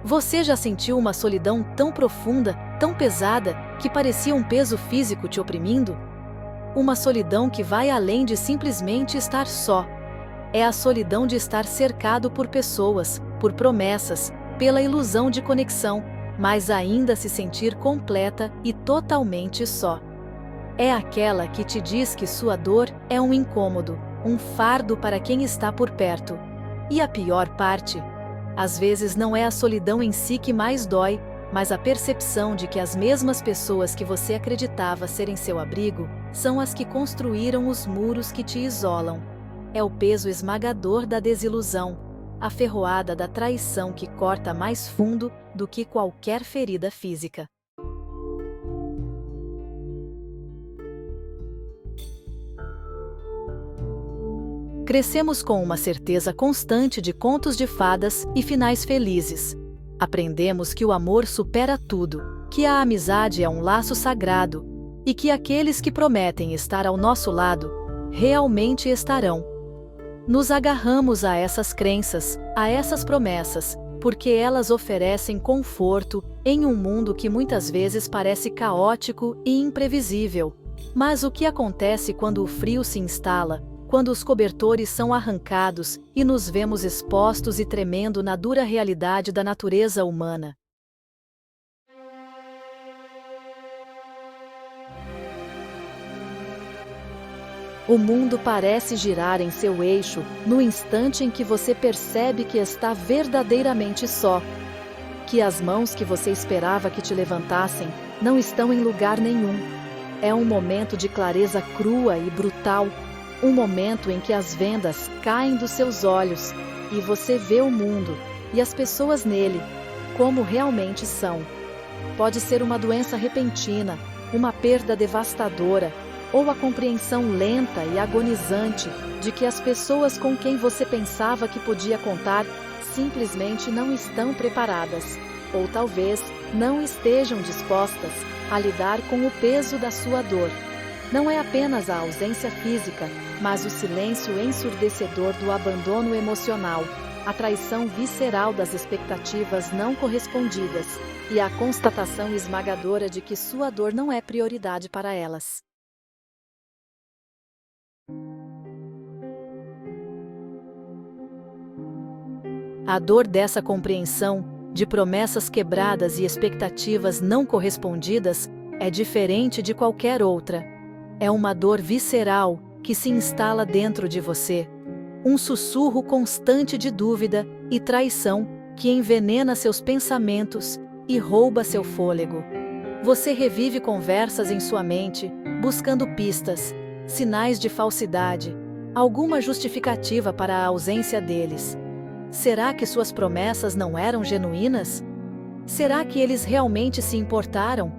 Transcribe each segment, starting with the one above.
Você já sentiu uma solidão tão profunda, tão pesada, que parecia um peso físico te oprimindo? Uma solidão que vai além de simplesmente estar só. É a solidão de estar cercado por pessoas, por promessas, pela ilusão de conexão, mas ainda se sentir completa e totalmente só. É aquela que te diz que sua dor é um incômodo, um fardo para quem está por perto. E a pior parte? Às vezes não é a solidão em si que mais dói, mas a percepção de que as mesmas pessoas que você acreditava serem seu abrigo, são as que construíram os muros que te isolam. É o peso esmagador da desilusão, a ferroada da traição que corta mais fundo do que qualquer ferida física. Crescemos com uma certeza constante de contos de fadas e finais felizes. Aprendemos que o amor supera tudo, que a amizade é um laço sagrado, e que aqueles que prometem estar ao nosso lado, realmente estarão. Nos agarramos a essas crenças, a essas promessas, porque elas oferecem conforto em um mundo que muitas vezes parece caótico e imprevisível. Mas o que acontece quando o frio se instala? Quando os cobertores são arrancados e nos vemos expostos e tremendo na dura realidade da natureza humana. O mundo parece girar em seu eixo no instante em que você percebe que está verdadeiramente só. Que as mãos que você esperava que te levantassem não estão em lugar nenhum. É um momento de clareza crua e brutal. Um momento em que as vendas caem dos seus olhos e você vê o mundo e as pessoas nele como realmente são. Pode ser uma doença repentina, uma perda devastadora, ou a compreensão lenta e agonizante de que as pessoas com quem você pensava que podia contar simplesmente não estão preparadas, ou talvez não estejam dispostas a lidar com o peso da sua dor. Não é apenas a ausência física, mas o silêncio ensurdecedor do abandono emocional, a traição visceral das expectativas não correspondidas e a constatação esmagadora de que sua dor não é prioridade para elas. A dor dessa compreensão, de promessas quebradas e expectativas não correspondidas, é diferente de qualquer outra. É uma dor visceral que se instala dentro de você. Um sussurro constante de dúvida e traição que envenena seus pensamentos e rouba seu fôlego. Você revive conversas em sua mente, buscando pistas, sinais de falsidade, alguma justificativa para a ausência deles. Será que suas promessas não eram genuínas? Será que eles realmente se importaram?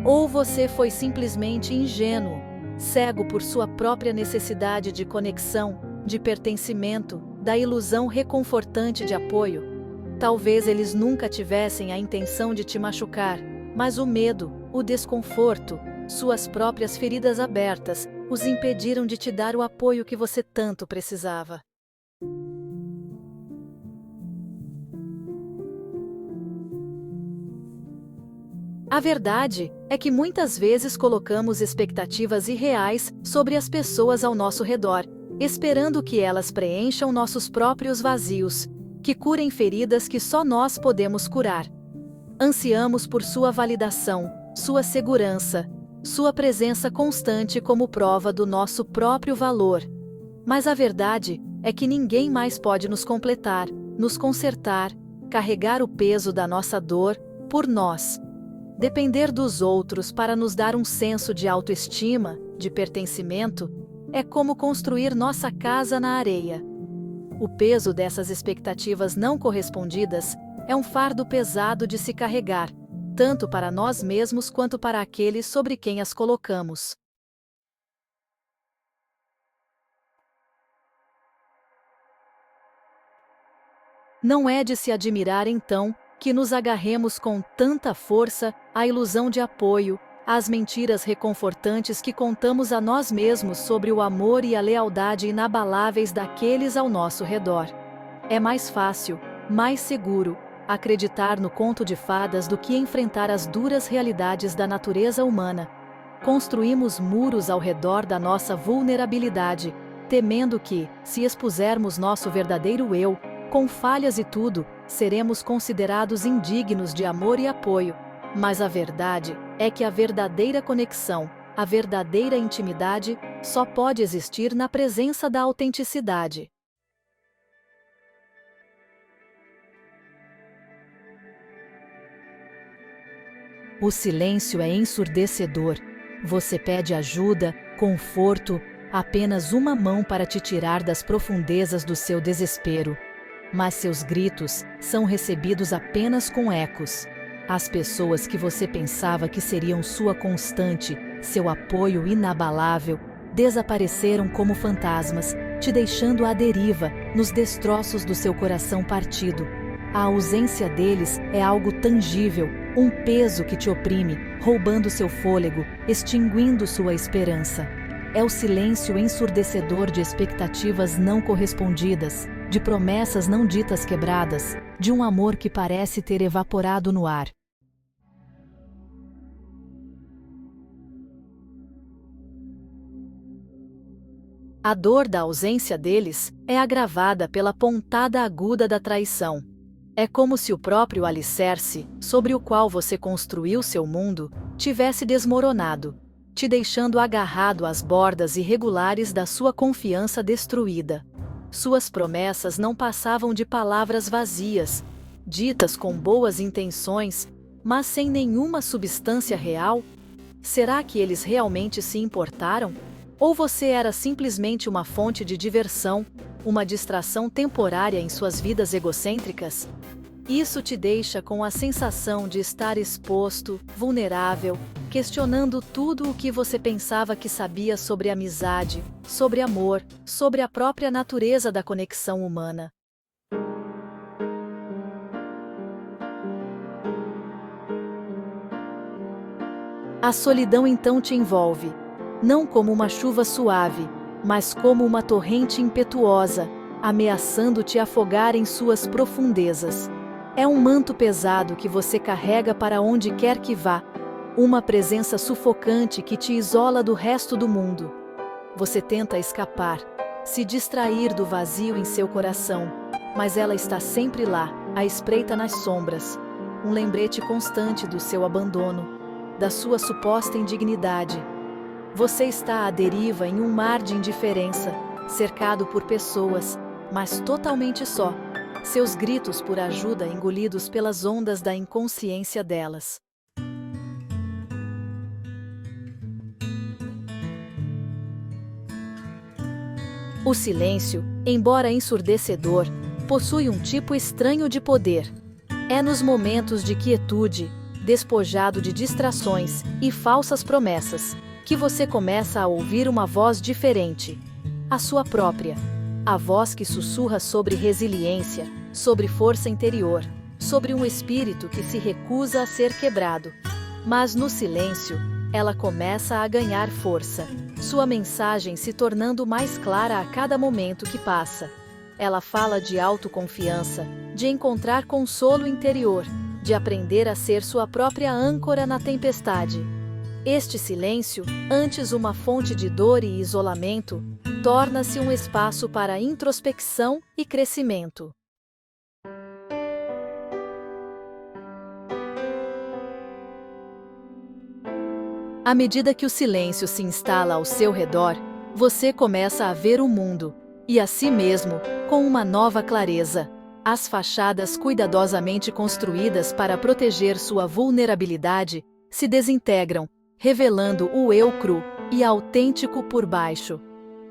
Ou você foi simplesmente ingênuo, cego por sua própria necessidade de conexão, de pertencimento, da ilusão reconfortante de apoio? Talvez eles nunca tivessem a intenção de te machucar, mas o medo, o desconforto, suas próprias feridas abertas, os impediram de te dar o apoio que você tanto precisava. A verdade é que muitas vezes colocamos expectativas irreais sobre as pessoas ao nosso redor, esperando que elas preencham nossos próprios vazios, que curem feridas que só nós podemos curar. Ansiamos por sua validação, sua segurança, sua presença constante como prova do nosso próprio valor. Mas a verdade é que ninguém mais pode nos completar, nos consertar, carregar o peso da nossa dor por nós. Depender dos outros para nos dar um senso de autoestima, de pertencimento, é como construir nossa casa na areia. O peso dessas expectativas não correspondidas é um fardo pesado de se carregar, tanto para nós mesmos quanto para aqueles sobre quem as colocamos. Não é de se admirar, então, que nos agarremos com tanta força à ilusão de apoio, às mentiras reconfortantes que contamos a nós mesmos sobre o amor e a lealdade inabaláveis daqueles ao nosso redor. É mais fácil, mais seguro, acreditar no conto de fadas do que enfrentar as duras realidades da natureza humana. Construímos muros ao redor da nossa vulnerabilidade, temendo que, se expusermos nosso verdadeiro eu, com falhas e tudo, seremos considerados indignos de amor e apoio. Mas a verdade é que a verdadeira conexão, a verdadeira intimidade, só pode existir na presença da autenticidade. O silêncio é ensurdecedor. Você pede ajuda, conforto, apenas uma mão para te tirar das profundezas do seu desespero. Mas seus gritos são recebidos apenas com ecos. As pessoas que você pensava que seriam sua constante, seu apoio inabalável, desapareceram como fantasmas, te deixando à deriva, nos destroços do seu coração partido. A ausência deles é algo tangível, um peso que te oprime, roubando seu fôlego, extinguindo sua esperança. É o silêncio ensurdecedor de expectativas não correspondidas, de promessas não ditas quebradas, de um amor que parece ter evaporado no ar. A dor da ausência deles é agravada pela pontada aguda da traição. É como se o próprio alicerce, sobre o qual você construiu seu mundo, tivesse desmoronado, te deixando agarrado às bordas irregulares da sua confiança destruída. Suas promessas não passavam de palavras vazias, ditas com boas intenções, mas sem nenhuma substância real. Será que eles realmente se importaram? Ou você era simplesmente uma fonte de diversão, uma distração temporária em suas vidas egocêntricas? Isso te deixa com a sensação de estar exposto, vulnerável, questionando tudo o que você pensava que sabia sobre amizade, sobre amor, sobre a própria natureza da conexão humana. A solidão então te envolve, não como uma chuva suave, mas como uma torrente impetuosa, ameaçando te afogar em suas profundezas. É um manto pesado que você carrega para onde quer que vá, uma presença sufocante que te isola do resto do mundo. Você tenta escapar, se distrair do vazio em seu coração, mas ela está sempre lá, à espreita nas sombras, um lembrete constante do seu abandono, da sua suposta indignidade. Você está à deriva em um mar de indiferença, cercado por pessoas, mas totalmente só. Seus gritos por ajuda engolidos pelas ondas da inconsciência delas. O silêncio, embora ensurdecedor, possui um tipo estranho de poder. É nos momentos de quietude, despojado de distrações e falsas promessas, que você começa a ouvir uma voz diferente. A sua própria. A voz que sussurra sobre resiliência, sobre força interior, sobre um espírito que se recusa a ser quebrado. Mas no silêncio, ela começa a ganhar força, sua mensagem se tornando mais clara a cada momento que passa. Ela fala de autoconfiança, de encontrar consolo interior, de aprender a ser sua própria âncora na tempestade. Este silêncio, antes uma fonte de dor e isolamento, torna-se um espaço para introspecção e crescimento. À medida que o silêncio se instala ao seu redor, você começa a ver o mundo, e a si mesmo, com uma nova clareza. As fachadas cuidadosamente construídas para proteger sua vulnerabilidade se desintegram, revelando o eu cru e autêntico por baixo.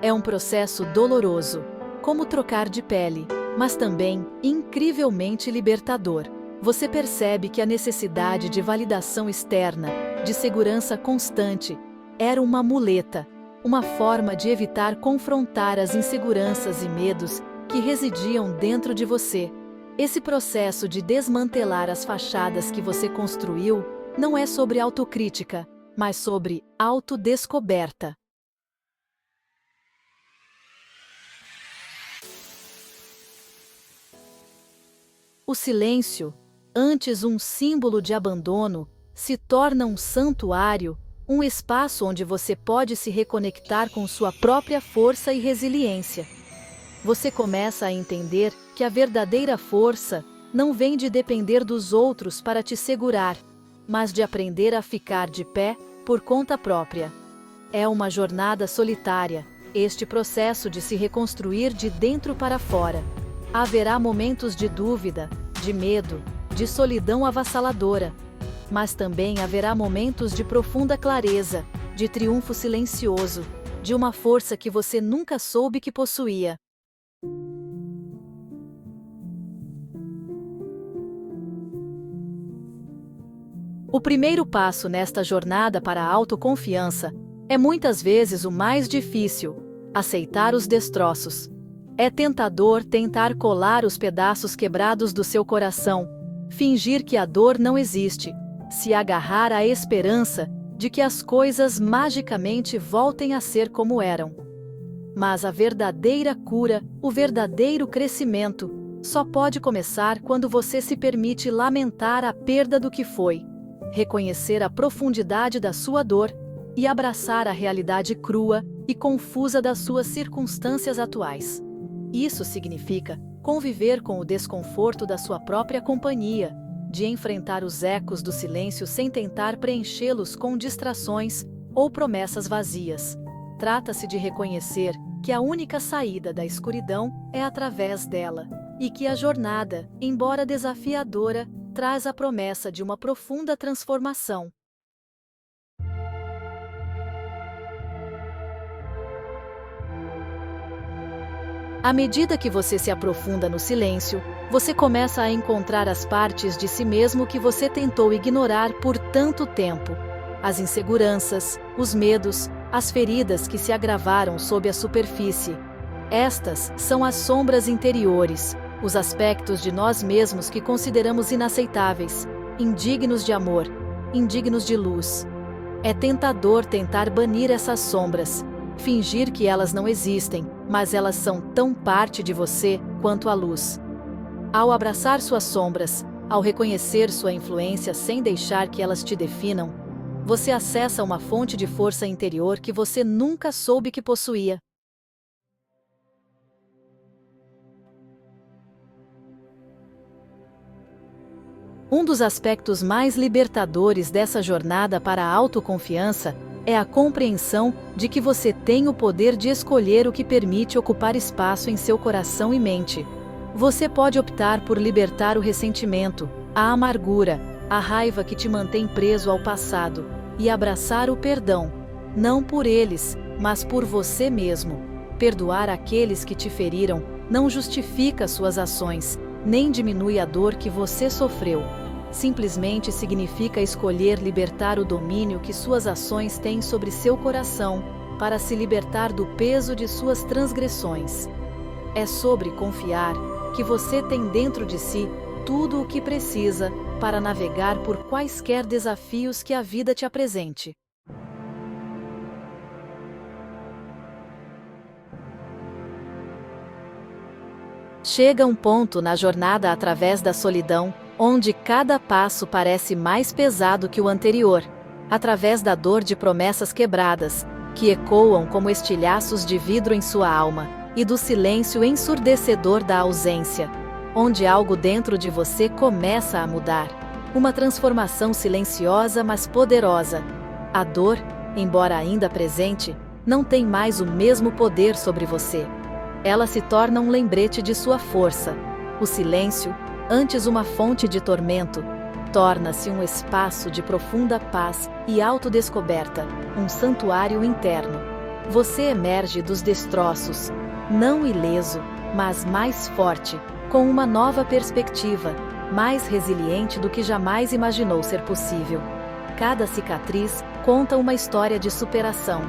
É um processo doloroso, como trocar de pele, mas também incrivelmente libertador. Você percebe que a necessidade de validação externa, de segurança constante, era uma muleta, uma forma de evitar confrontar as inseguranças e medos que residiam dentro de você. Esse processo de desmantelar as fachadas que você construiu não é sobre autocrítica, mas sobre autodescoberta. O silêncio, antes um símbolo de abandono, se torna um santuário, um espaço onde você pode se reconectar com sua própria força e resiliência. Você começa a entender que a verdadeira força não vem de depender dos outros para te segurar, mas de aprender a ficar de pé por conta própria. É uma jornada solitária, este processo de se reconstruir de dentro para fora. Haverá momentos de dúvida, de medo, de solidão avassaladora, mas também haverá momentos de profunda clareza, de triunfo silencioso, de uma força que você nunca soube que possuía. O primeiro passo nesta jornada para a autoconfiança é muitas vezes o mais difícil: aceitar os destroços. É tentador tentar colar os pedaços quebrados do seu coração, fingir que a dor não existe, se agarrar à esperança de que as coisas magicamente voltem a ser como eram. Mas a verdadeira cura, o verdadeiro crescimento, só pode começar quando você se permite lamentar a perda do que foi, reconhecer a profundidade da sua dor e abraçar a realidade crua e confusa das suas circunstâncias atuais. Isso significa conviver com o desconforto da sua própria companhia, de enfrentar os ecos do silêncio sem tentar preenchê-los com distrações ou promessas vazias. Trata-se de reconhecer que a única saída da escuridão é através dela, e que a jornada, embora desafiadora, traz a promessa de uma profunda transformação. À medida que você se aprofunda no silêncio, você começa a encontrar as partes de si mesmo que você tentou ignorar por tanto tempo. As inseguranças, os medos, as feridas que se agravaram sob a superfície. Estas são as sombras interiores, os aspectos de nós mesmos que consideramos inaceitáveis, indignos de amor, indignos de luz. É tentador tentar banir essas sombras, fingir que elas não existem, mas elas são tão parte de você quanto a luz. Ao abraçar suas sombras, ao reconhecer sua influência sem deixar que elas te definam, você acessa uma fonte de força interior que você nunca soube que possuía. Um dos aspectos mais libertadores dessa jornada para a autoconfiança é a compreensão de que você tem o poder de escolher o que permite ocupar espaço em seu coração e mente. Você pode optar por libertar o ressentimento, a amargura, a raiva que te mantém preso ao passado, e abraçar o perdão, não por eles, mas por você mesmo. Perdoar aqueles que te feriram não justifica suas ações, nem diminui a dor que você sofreu. Simplesmente significa escolher libertar o domínio que suas ações têm sobre seu coração, para se libertar do peso de suas transgressões. É sobre confiar que você tem dentro de si tudo o que precisa para navegar por quaisquer desafios que a vida te apresente. Chega um ponto na jornada através da solidão, onde cada passo parece mais pesado que o anterior, através da dor de promessas quebradas, que ecoam como estilhaços de vidro em sua alma, e do silêncio ensurdecedor da ausência, onde algo dentro de você começa a mudar. Uma transformação silenciosa mas poderosa. A dor, embora ainda presente, não tem mais o mesmo poder sobre você. Ela se torna um lembrete de sua força. O silêncio, antes uma fonte de tormento, torna-se um espaço de profunda paz e autodescoberta, um santuário interno. Você emerge dos destroços, não ileso, mas mais forte, com uma nova perspectiva, mais resiliente do que jamais imaginou ser possível. Cada cicatriz conta uma história de superação.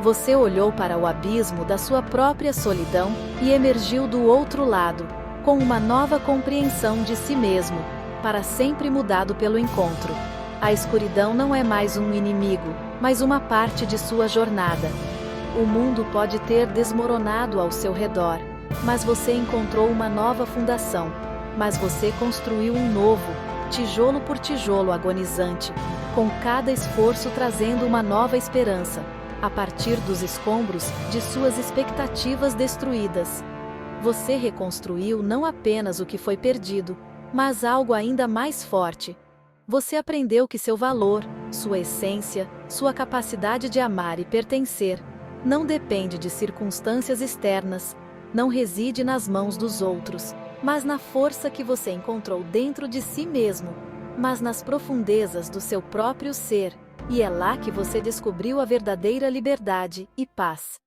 Você olhou para o abismo da sua própria solidão e emergiu do outro lado, com uma nova compreensão de si mesmo, para sempre mudado pelo encontro. A escuridão não é mais um inimigo, mas uma parte de sua jornada. O mundo pode ter desmoronado ao seu redor, mas você encontrou uma nova fundação. Mas você construiu um novo, tijolo por tijolo agonizante, com cada esforço trazendo uma nova esperança, a partir dos escombros de suas expectativas destruídas. Você reconstruiu não apenas o que foi perdido, mas algo ainda mais forte. Você aprendeu que seu valor, sua essência, sua capacidade de amar e pertencer, não depende de circunstâncias externas, não reside nas mãos dos outros, mas na força que você encontrou dentro de si mesmo, mas nas profundezas do seu próprio ser, e é lá que você descobriu a verdadeira liberdade e paz.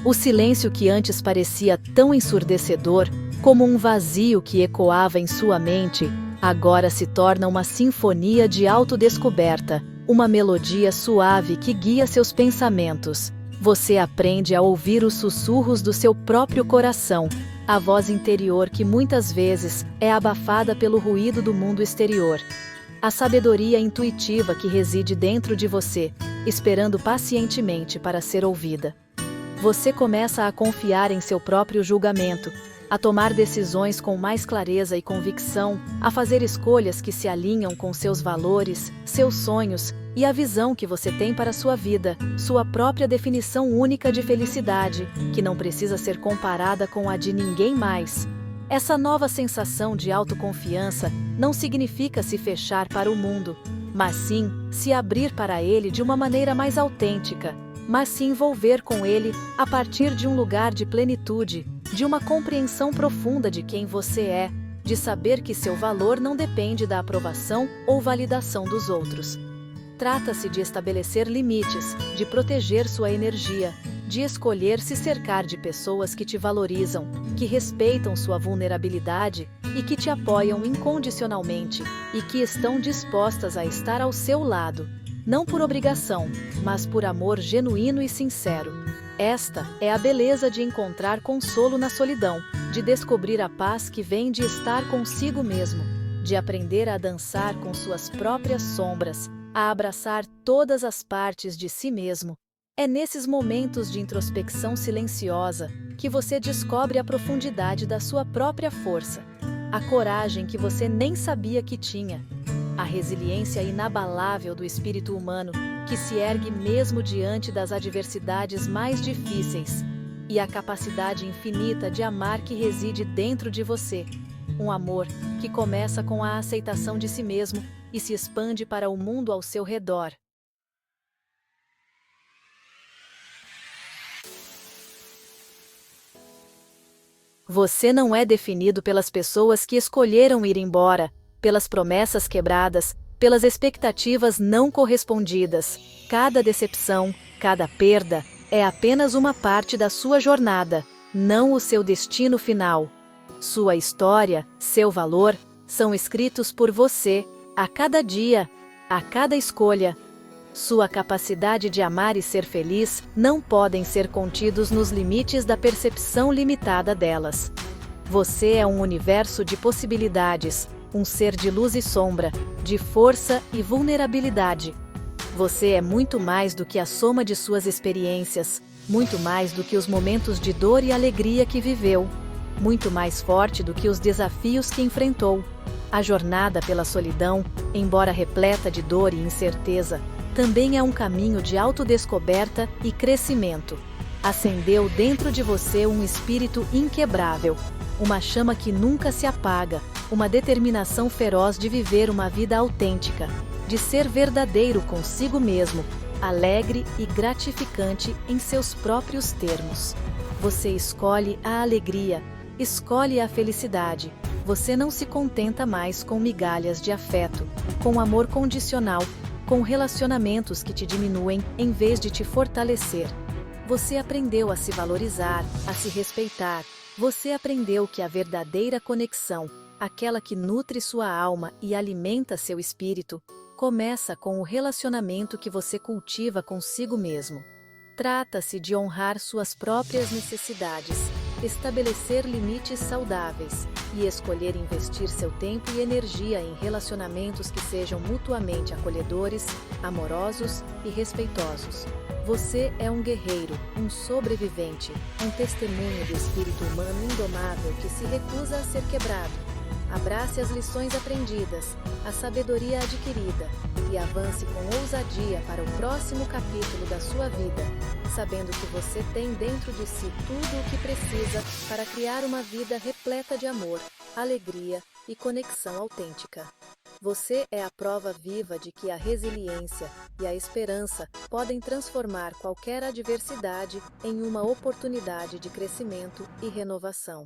O silêncio que antes parecia tão ensurdecedor, como um vazio que ecoava em sua mente, agora se torna uma sinfonia de autodescoberta, uma melodia suave que guia seus pensamentos. Você aprende a ouvir os sussurros do seu próprio coração, a voz interior que muitas vezes é abafada pelo ruído do mundo exterior. A sabedoria intuitiva que reside dentro de você, esperando pacientemente para ser ouvida. Você começa a confiar em seu próprio julgamento, a tomar decisões com mais clareza e convicção, a fazer escolhas que se alinham com seus valores, seus sonhos e a visão que você tem para sua vida, sua própria definição única de felicidade, que não precisa ser comparada com a de ninguém mais. Essa nova sensação de autoconfiança não significa se fechar para o mundo, mas sim se abrir para ele de uma maneira mais autêntica, mas se envolver com ele a partir de um lugar de plenitude, de uma compreensão profunda de quem você é, de saber que seu valor não depende da aprovação ou validação dos outros. Trata-se de estabelecer limites, de proteger sua energia, de escolher se cercar de pessoas que te valorizam, que respeitam sua vulnerabilidade e que te apoiam incondicionalmente e que estão dispostas a estar ao seu lado, não por obrigação, mas por amor genuíno e sincero. Esta é a beleza de encontrar consolo na solidão, de descobrir a paz que vem de estar consigo mesmo, de aprender a dançar com suas próprias sombras, a abraçar todas as partes de si mesmo. É nesses momentos de introspecção silenciosa que você descobre a profundidade da sua própria força, a coragem que você nem sabia que tinha, a resiliência inabalável do espírito humano que se ergue mesmo diante das adversidades mais difíceis, e a capacidade infinita de amar que reside dentro de você, um amor que começa com a aceitação de si mesmo e se expande para o mundo ao seu redor. Você não é definido pelas pessoas que escolheram ir embora, pelas promessas quebradas, pelas expectativas não correspondidas. Cada decepção, cada perda, é apenas uma parte da sua jornada, não o seu destino final. Sua história, seu valor, são escritos por você, a cada dia, a cada escolha. Sua capacidade de amar e ser feliz não podem ser contidos nos limites da percepção limitada delas. Você é um universo de possibilidades, um ser de luz e sombra, de força e vulnerabilidade. Você é muito mais do que a soma de suas experiências, muito mais do que os momentos de dor e alegria que viveu, muito mais forte do que os desafios que enfrentou. A jornada pela solidão, embora repleta de dor e incerteza, também é um caminho de autodescoberta e crescimento. Acendeu dentro de você um espírito inquebrável, uma chama que nunca se apaga, uma determinação feroz de viver uma vida autêntica, de ser verdadeiro consigo mesmo, alegre e gratificante em seus próprios termos. Você escolhe a alegria, escolhe a felicidade. Você não se contenta mais com migalhas de afeto, com amor condicional, com relacionamentos que te diminuem em vez de te fortalecer. Você aprendeu a se valorizar, a se respeitar. Você aprendeu que a verdadeira conexão, aquela que nutre sua alma e alimenta seu espírito, começa com o relacionamento que você cultiva consigo mesmo. Trata-se de honrar suas próprias necessidades, estabelecer limites saudáveis e escolher investir seu tempo e energia em relacionamentos que sejam mutuamente acolhedores, amorosos e respeitosos. Você é um guerreiro, um sobrevivente, um testemunho do espírito humano indomável que se recusa a ser quebrado. Abrace as lições aprendidas, a sabedoria adquirida, e avance com ousadia para o próximo capítulo da sua vida, sabendo que você tem dentro de si tudo o que precisa para criar uma vida repleta de amor, alegria e conexão autêntica. Você é a prova viva de que a resiliência e a esperança podem transformar qualquer adversidade em uma oportunidade de crescimento e renovação.